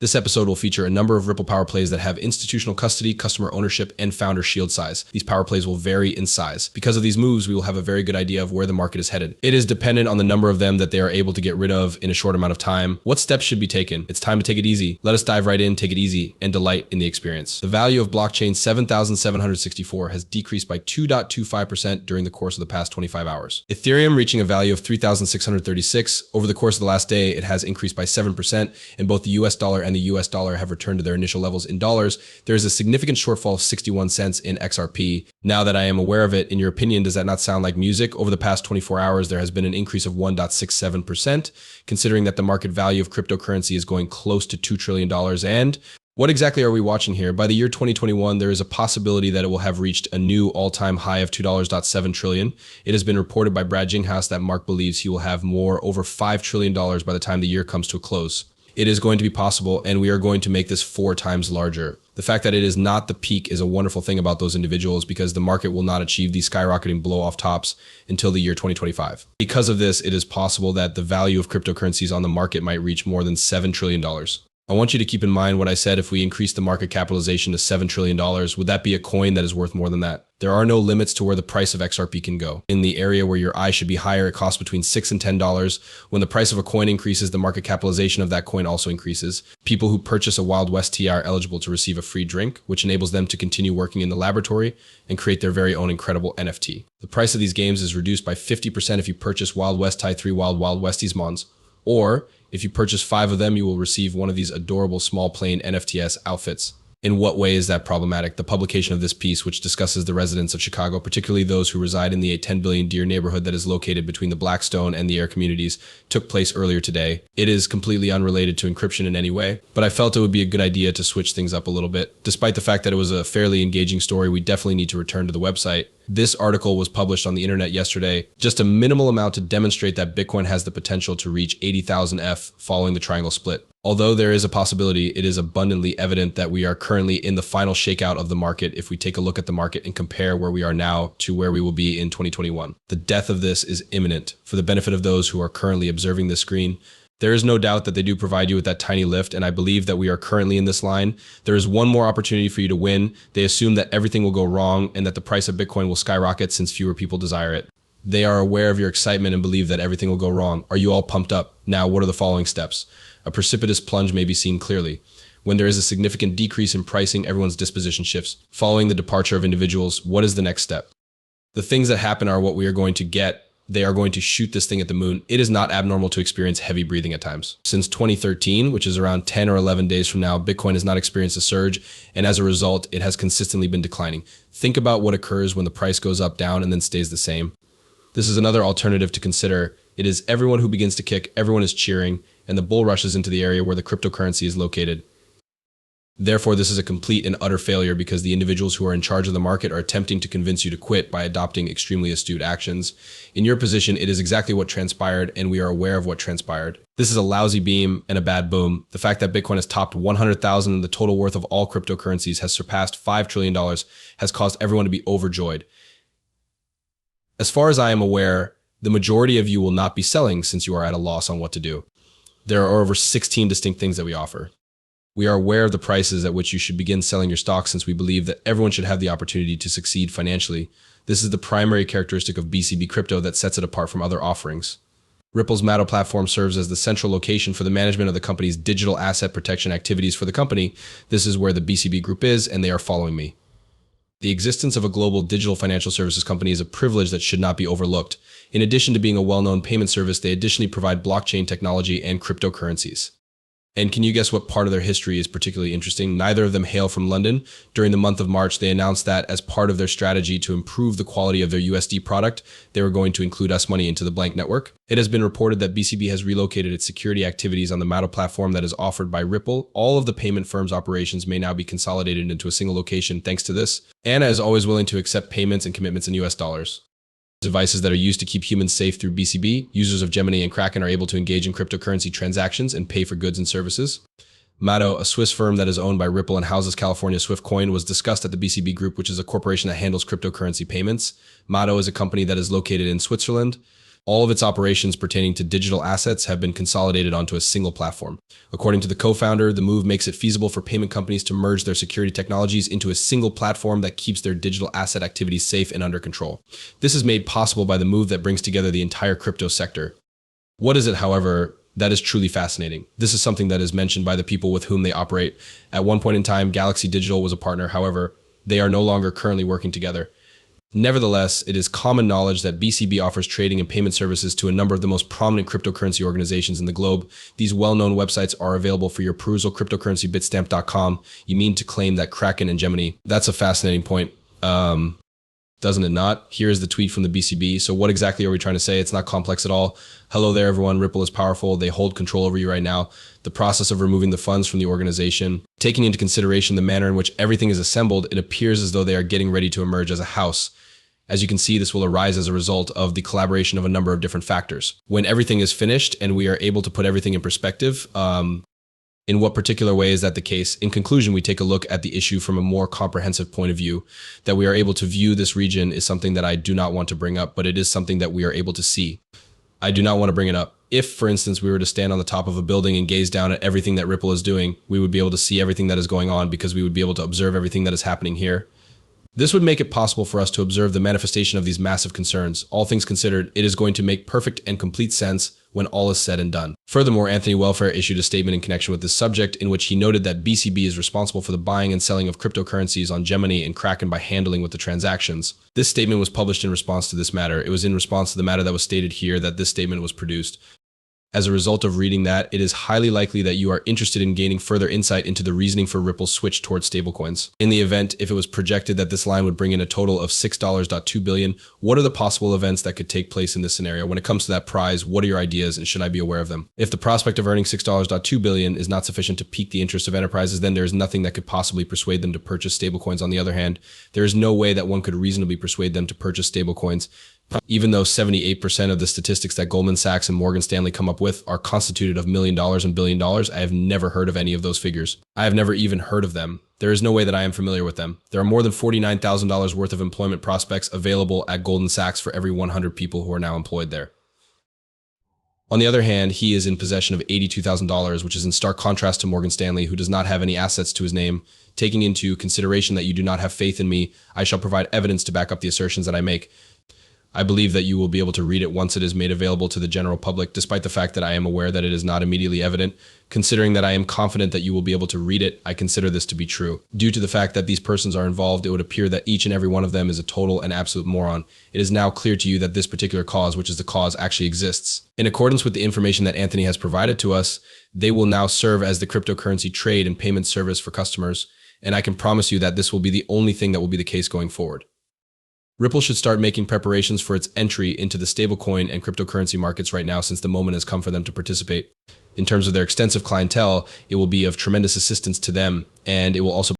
This episode will feature a number of Ripple power plays that have institutional custody, customer ownership, and founder shield size. These power plays will vary in size. Because of these moves, we will have a very good idea of where the market is headed. It is dependent on the number of them that they are able to get rid of in a short amount of time. What steps should be taken? It's time to take it easy. Let us dive right in, take it easy, and delight in the experience. The value of blockchain 7,764 has decreased by 2.25% during the course of the past 25 hours. Ethereum reaching a value of 3,636. Over the course of the last day, it has increased by 7%, and both the US dollar and the US dollar have returned to their initial levels in dollars. There is a significant shortfall of 61 cents in XRP. Now that I am aware of it, in your opinion, does that not sound like music? Over the past 24 hours, there has been an increase of 1.67%, considering that the market value of cryptocurrency is going close to $2 trillion. And what exactly are we watching here? By the year 2021, there is a possibility that it will have reached a new all-time high of $2.7 trillion. It has been reported by Brad Ginghouse that Mark believes he will have more over $5 trillion by the time the year comes to a close. It is going to be possible, and we are going to make this 4 times larger. The fact that it is not the peak is a wonderful thing about those individuals because the market will not achieve these skyrocketing blow-off tops until the year 2025. Because of this, it is possible that the value of cryptocurrencies on the market might reach more than $7 trillion. I want you to keep in mind what I said. If we increase the market capitalization to $7 trillion, would that be a coin that is worth more than that? There are no limits to where the price of XRP can go. In the area where your eye should be higher, it costs between $6 and $10. When the price of a coin increases, the market capitalization of that coin also increases. People who purchase a Wild West TI are eligible to receive a free drink, which enables them to continue working in the laboratory and create their very own incredible NFT. The price of these games is reduced by 50% if you purchase Wild West TI 3 Wild Westies Mons, or if you purchase 5 of them, you will receive one of these adorable small plain NFTs outfits. In what way is that problematic? The publication of this piece, which discusses the residents of Chicago, particularly those who reside in the 10 billion deer neighborhood that is located between the Blackstone and the Air communities, took place earlier today. It is completely unrelated to encryption in any way, but I felt it would be a good idea to switch things up a little bit. Despite the fact that it was a fairly engaging story, we definitely need to return to the website. This article was published on the internet yesterday, just a minimal amount to demonstrate that Bitcoin has the potential to reach 80,000 F following the triangle split. Although there is a possibility, it is abundantly evident that we are currently in the final shakeout of the market if we take a look at the market and compare where we are now to where we will be in 2021. The death of this is imminent. For the benefit of those who are currently observing this screen, there is no doubt that they do provide you with that tiny lift, and I believe that we are currently in this line. There is one more opportunity for you to win. They assume that everything will go wrong and that the price of Bitcoin will skyrocket since fewer people desire it. They are aware of your excitement and believe that everything will go wrong. Are you all pumped up? Now, what are the following steps? A precipitous plunge may be seen clearly. When there is a significant decrease in pricing, everyone's disposition shifts. Following the departure of individuals, what is the next step? The things that happen are what we are going to get. They are going to shoot this thing at the moon. It is not abnormal to experience heavy breathing at times. Since 2013, which is around 10 or 11 days from now, Bitcoin has not experienced a surge, and as a result, it has consistently been declining. Think about what occurs when the price goes up, down, and then stays the same. This is another alternative to consider. It is everyone who begins to kick, everyone is cheering, and the bull rushes into the area where the cryptocurrency is located. Therefore, this is a complete and utter failure because the individuals who are in charge of the market are attempting to convince you to quit by adopting extremely astute actions. In your position, it is exactly what transpired, and we are aware of what transpired. This is a lousy beam and a bad boom. The fact that Bitcoin has topped 100,000 and the total worth of all cryptocurrencies has surpassed $5 trillion has caused everyone to be overjoyed. As far as I am aware, the majority of you will not be selling since you are at a loss on what to do. There are over 16 distinct things that we offer. We are aware of the prices at which you should begin selling your stocks since we believe that everyone should have the opportunity to succeed financially. This is the primary characteristic of BCB crypto that sets it apart from other offerings. Ripple's Mado platform serves as the central location for the management of the company's digital asset protection activities for the company. This is where the BCB group is, and they are following me. The existence of a global digital financial services company is a privilege that should not be overlooked. In addition to being a well-known payment service, they additionally provide blockchain technology and cryptocurrencies. And can you guess what part of their history is particularly interesting? Neither of them hail from London. During the month of March, they announced that as part of their strategy to improve the quality of their USD product, they were going to include Us Money into the Blank network. It has been reported that BCB has relocated its security activities on the Mado platform that is offered by Ripple. All of the payment firm's operations may now be consolidated into a single location thanks to this. Anna is always willing to accept payments and commitments in US dollars. Devices that are used to keep humans safe through BCB, users of Gemini and Kraken are able to engage in cryptocurrency transactions and pay for goods and services. Mado, a Swiss firm that is owned by Ripple and houses California Swift Coin, was discussed at the BCB Group, which is a corporation that handles cryptocurrency payments. Mado is a company that is located in Switzerland. All of its operations pertaining to digital assets have been consolidated onto a single platform. According to the co-founder, the move makes it feasible for payment companies to merge their security technologies into a single platform that keeps their digital asset activities safe and under control. This is made possible by the move that brings together the entire crypto sector. What is it, however, that is truly fascinating? This is something that is mentioned by the people with whom they operate. At one point in time, Galaxy Digital was a partner. However, they are no longer currently working together. Nevertheless, it is common knowledge that BCB offers trading and payment services to a number of the most prominent cryptocurrency organizations in the globe. These well-known websites are available for your perusal. Cryptocurrency, Bitstamp.com. You mean to claim that Kraken and Gemini? That's a fascinating point. Doesn't it not? Here is the tweet from the BCB. So what exactly are we trying to say? It's not complex at all. Hello there, everyone. Ripple is powerful. They hold control over you right now. The process of removing the funds from the organization, taking into consideration the manner in which everything is assembled, it appears as though they are getting ready to emerge as a house. As you can see, this will arise as a result of the collaboration of a number of different factors. When everything is finished and we are able to put everything in perspective, in what particular way is that the case? In conclusion, we take a look at the issue from a more comprehensive point of view. That we are able to view this region is something that I do not want to bring up, but it is something that we are able to see. I do not want to bring it up. If, for instance, we were to stand on the top of a building and gaze down at everything that Ripple is doing, we would be able to see everything that is going on because we would be able to observe everything that is happening here. This would make it possible for us to observe the manifestation of these massive concerns. All things considered, it is going to make perfect and complete sense when all is said and done. Furthermore, Anthony Welfare issued a statement in connection with this subject in which he noted that BCB is responsible for the buying and selling of cryptocurrencies on Gemini and Kraken by handling with the transactions. This statement was published in response to this matter. It was in response to the matter that was stated here that this statement was produced. As a result of reading that, it is highly likely that you are interested in gaining further insight into the reasoning for Ripple's switch towards stablecoins. In the event, if it was projected that this line would bring in a total of $6.2 billion, what are the possible events that could take place in this scenario? When it comes to that prize, what are your ideas and should I be aware of them? If the prospect of earning $6.2 billion is not sufficient to pique the interest of enterprises, then there is nothing that could possibly persuade them to purchase stablecoins. On the other hand, there is no way that one could reasonably persuade them to purchase stablecoins. Even though 78% of the statistics that Goldman Sachs and Morgan Stanley come up with are constituted of $1 million and $1 billion, I have never heard of any of those figures. I have never even heard of them. There is no way that I am familiar with them. There are more than $49,000 worth of employment prospects available at Goldman Sachs for every 100 people who are now employed there. On the other hand, he is in possession of $82,000, which is in stark contrast to Morgan Stanley, who does not have any assets to his name. Taking into consideration that you do not have faith in me, I shall provide evidence to back up the assertions that I make. I believe that you will be able to read it once it is made available to the general public, despite the fact that I am aware that it is not immediately evident. Considering that I am confident that you will be able to read it, I consider this to be true. Due to the fact that these persons are involved, it would appear that each and every one of them is a total and absolute moron. It is now clear to you that this particular cause, which is the cause, actually exists. In accordance with the information that Anthony has provided to us, they will now serve as the cryptocurrency trade and payment service for customers, and I can promise you that this will be the only thing that will be the case going forward. Ripple should start making preparations for its entry into the stablecoin and cryptocurrency markets right now, since the moment has come for them to participate. In terms of their extensive clientele, it will be of tremendous assistance to them, and it will also